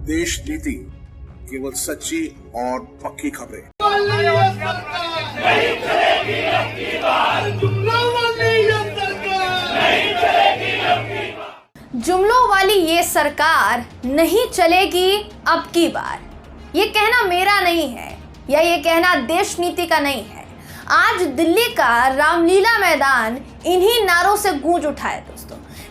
देश नीति केवल सच्ची और पक्की खबरें। जुमलों वाली ये सरकार नहीं चलेगी अब की बार। ये कहना मेरा नहीं है या ये कहना देश नीति का नहीं है। आज दिल्ली का रामलीला मैदान इन्हीं नारों से गूंज उठा है दोस्तों।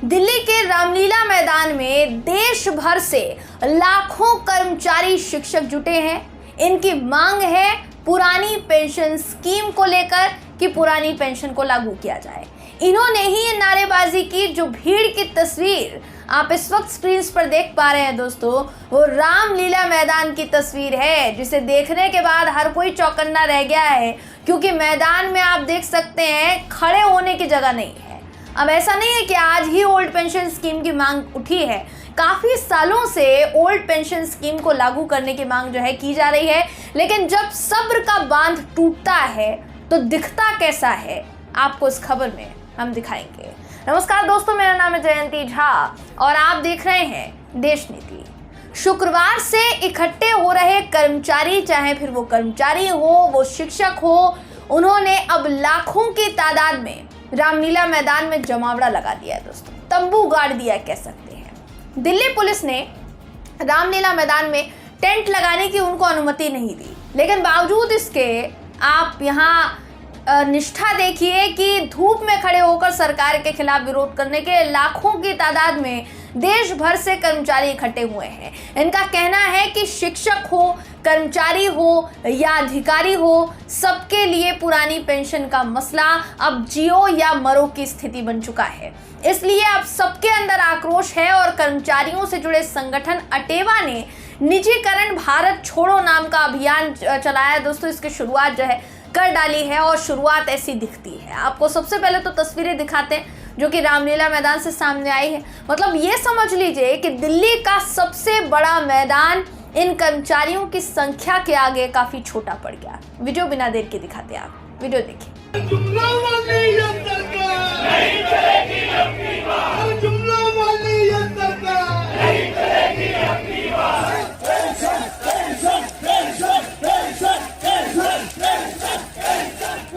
दिल्ली के रामलीला मैदान में देश भर से लाखों कर्मचारी शिक्षक जुटे हैं। इनकी मांग है पुरानी पेंशन स्कीम को लेकर कि पुरानी पेंशन को लागू किया जाए। इन्होंने ही ये नारेबाजी की। जो भीड़ की तस्वीर आप इस वक्त स्क्रीन पर देख पा रहे हैं दोस्तों, वो रामलीला मैदान की तस्वीर है, जिसे देखने के बाद हर कोई चौकन्ना रह गया है, क्योंकि मैदान में आप देख सकते हैं खड़े होने की जगह नहीं है। अब ऐसा नहीं है कि आज ही ओल्ड पेंशन स्कीम की मांग उठी है। काफ़ी सालों से ओल्ड पेंशन स्कीम को लागू करने की मांग जो है की जा रही है, लेकिन जब सब्र का बांध टूटता है तो दिखता कैसा है, आपको इस खबर में हम दिखाएंगे। नमस्कार दोस्तों, मेरा नाम है जयंती झा और आप देख रहे हैं देश नीति। शुक्रवार से इकट्ठे हो रहे कर्मचारी, चाहे फिर वो कर्मचारी हो, वो शिक्षक हो, उन्होंने अब लाखों की तादाद में रामलीला मैदान में जमावड़ा लगा दिया है दोस्तों, तंबू गाड़ दिया कह सकते हैं। दिल्ली पुलिस ने रामलीला मैदान में टेंट लगाने की उनको अनुमति नहीं दी, लेकिन बावजूद इसके आप यहाँ निष्ठा देखिए कि धूप में खड़े होकर सरकार के खिलाफ विरोध करने के लाखों की तादाद में देश भर से कर्मचारी इकट्ठे हुए हैं। इनका कहना है कि शिक्षक हो, कर्मचारी हो या अधिकारी हो, सबके लिए पुरानी पेंशन का मसला अब जियो या मरो की स्थिति बन चुका है। इसलिए अब सबके अंदर आक्रोश है और कर्मचारियों से जुड़े संगठन अटेवा ने निजीकरण भारत छोड़ो नाम का अभियान चलाया दोस्तों। इसकी शुरुआत जो है कर डाली है और शुरुआत ऐसी दिखती है। आपको सबसे पहले तो तस्वीरें दिखाते हैं जो कि रामलीला मैदान से सामने आई है। मतलब ये समझ लीजिए कि दिल्ली का सबसे बड़ा मैदान इन कर्मचारियों की संख्या के आगे काफी छोटा पड़ गया। वीडियो बिना देर के दिखाते हैं, आप वीडियो देखिए।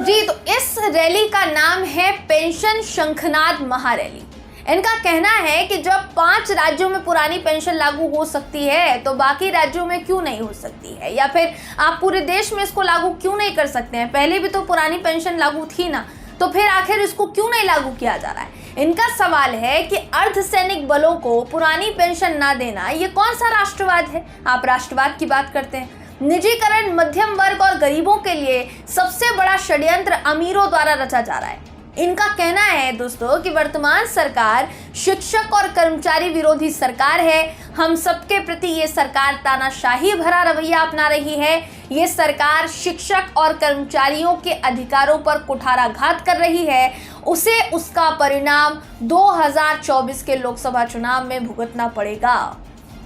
जी, तो इस रैली का नाम है पेंशन शंखनाद महारैली। इनका कहना है कि जब 5 राज्यों में पुरानी पेंशन लागू हो सकती है तो बाकी राज्यों में क्यों नहीं हो सकती है, या फिर आप पूरे देश में इसको लागू क्यों नहीं कर सकते हैं। पहले भी तो पुरानी पेंशन लागू थी ना, तो फिर आखिर इसको क्यों नहीं लागू किया जा रहा है। इनका सवाल है कि अर्धसैनिक बलों को पुरानी पेंशन ना देना ये कौन सा राष्ट्रवाद है। आप राष्ट्रवाद की बात करते हैं। निजीकरण मध्यम वर्ग और गरीबों के लिए सबसे बड़ा षड्यंत्र अमीरों द्वारा रचा जा रहा है। इनका कहना है दोस्तों कि वर्तमान सरकार शिक्षक और कर्मचारी विरोधी सरकार है। हम सबके प्रति ये सरकार तानाशाही भरा रवैया अपना रही है। ये सरकार शिक्षक और कर्मचारियों के अधिकारों पर कुठाराघात कर रही है। उसे उसका परिणाम 2024 के लोकसभा चुनाव में भुगतना पड़ेगा।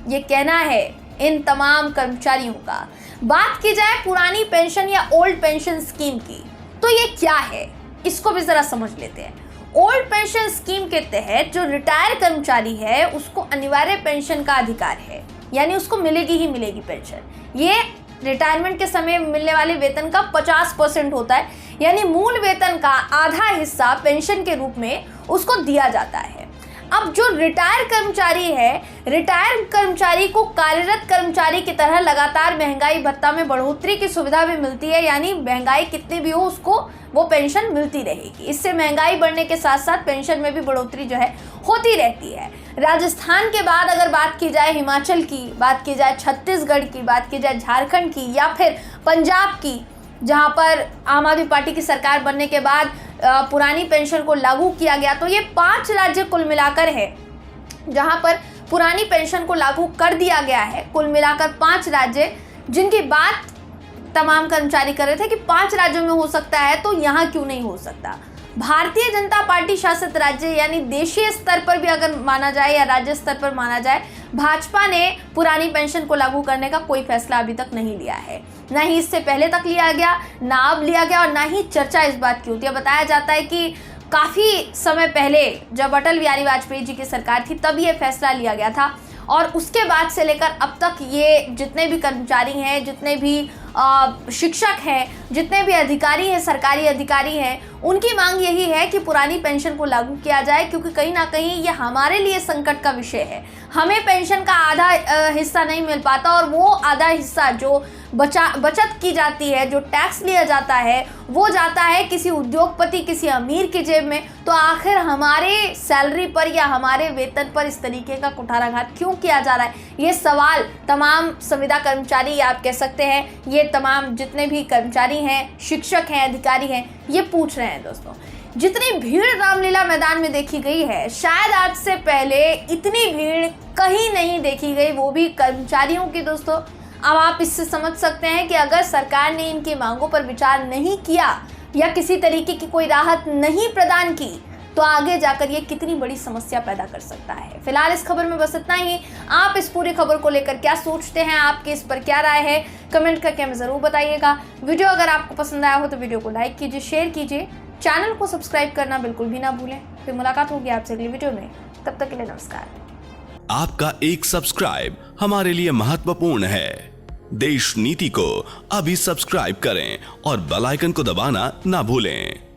ये कहना है इन तमाम कर्मचारियों का। बात की जाए पुरानी पेंशन या ओल्ड पेंशन स्कीम की, तो ये क्या है इसको भी जरा समझ लेते हैं। ओल्ड पेंशन स्कीम के तहत जो रिटायर कर्मचारी है उसको अनिवार्य पेंशन का अधिकार है, यानी उसको मिलेगी ही मिलेगी पेंशन। ये रिटायरमेंट के समय मिलने वाले वेतन का 50% होता है, यानी मूल वेतन का आधा हिस्सा पेंशन के रूप में उसको दिया जाता है। अब जो रिटायर कर्मचारी है, रिटायर कर्मचारी को कार्यरत कर्मचारी की तरह लगातार महंगाई भत्ता में बढ़ोतरी की सुविधा भी मिलती है, यानी महंगाई कितनी भी हो उसको वो पेंशन मिलती रहेगी। इससे महंगाई बढ़ने के साथ साथ पेंशन में भी बढ़ोतरी जो है होती रहती है। राजस्थान के बाद अगर बात की जाए हिमाचल की, बात की जाए छत्तीसगढ़ की, बात की जाए झारखंड की या फिर पंजाब की, जहां पर आम आदमी पार्टी की सरकार बनने के बाद पुरानी पेंशन को लागू किया गया, तो ये 5 राज्य कुल मिलाकर है जहां पर पुरानी पेंशन को लागू कर दिया गया है। कुल मिलाकर 5 राज्य जिनकी बात तमाम कर्मचारी कर रहे थे कि 5 राज्यों में हो सकता है, तो यहाँ क्यों नहीं हो सकता। भारतीय जनता पार्टी शासित राज्य यानी देशीय स्तर पर भी अगर माना जाए या राज्य स्तर पर माना जाए, भाजपा ने पुरानी पेंशन को लागू करने का कोई फैसला अभी तक नहीं लिया है। ना ही इससे पहले तक लिया गया, ना अब लिया गया और ना ही चर्चा इस बात की होती है। बताया जाता है कि काफ़ी समय पहले जब अटल बिहारी वाजपेयी जी की सरकार थी तब ये फैसला लिया गया था और उसके बाद से लेकर अब तक ये जितने भी कर्मचारी हैं, जितने भी शिक्षक हैं, जितने भी अधिकारी हैं, सरकारी अधिकारी हैं, उनकी मांग यही है कि पुरानी पेंशन को लागू किया जाए, क्योंकि कहीं ना कहीं ये हमारे लिए संकट का विषय है। हमें पेंशन का आधा हिस्सा नहीं मिल पाता और वो आधा हिस्सा जो बचत की जाती है, जो टैक्स लिया जाता है, वो जाता है किसी उद्योगपति, किसी अमीर की जेब में। तो आखिर हमारे सैलरी पर या हमारे वेतन पर इस तरीके का कुठाराघात क्यों किया जा रहा है? ये सवाल तमाम संविदा कर्मचारी, आप कह सकते हैं, ये तमाम जितने भी कर्मचारी हैं, शिक्षक हैं, अधिकारी हैं, ये पूछ रहे हैं। दोस्तों, जितनी भीड़ रामलीला मैदान में देखी गई है, शायद आज से पहले इतनी भीड़ कहीं नहीं देखी गई, वो भी कर्मचारियों की। दोस्तों, अब आप इससे समझ सकते हैं कि अगर सरकार ने इनकी मांगों पर विचार नहीं किया या किसी तरीके की कोई राहत नहीं प्रदान की, तो आगे जाकर ये कितनी बड़ी समस्या पैदा कर सकता है। फिलहाल इस खबर में बस इतना ही। आप इस पूरी खबर को लेकर क्या सोचते हैं, आपकी इस पर क्या राय है, कमेंट करके हमें ज़रूर बताइएगा। वीडियो अगर आपको पसंद आया हो तो वीडियो को लाइक कीजिए, शेयर कीजिए, चैनल को सब्सक्राइब करना बिल्कुल भी ना भूलें। फिर मुलाकात होगी आपसे अगली वीडियो में, तब तक के लिए नमस्कार। आपका एक सब्सक्राइब हमारे लिए महत्वपूर्ण है। देश नीति को अभी सब्सक्राइब करें और बेल आइकन को दबाना ना भूलें।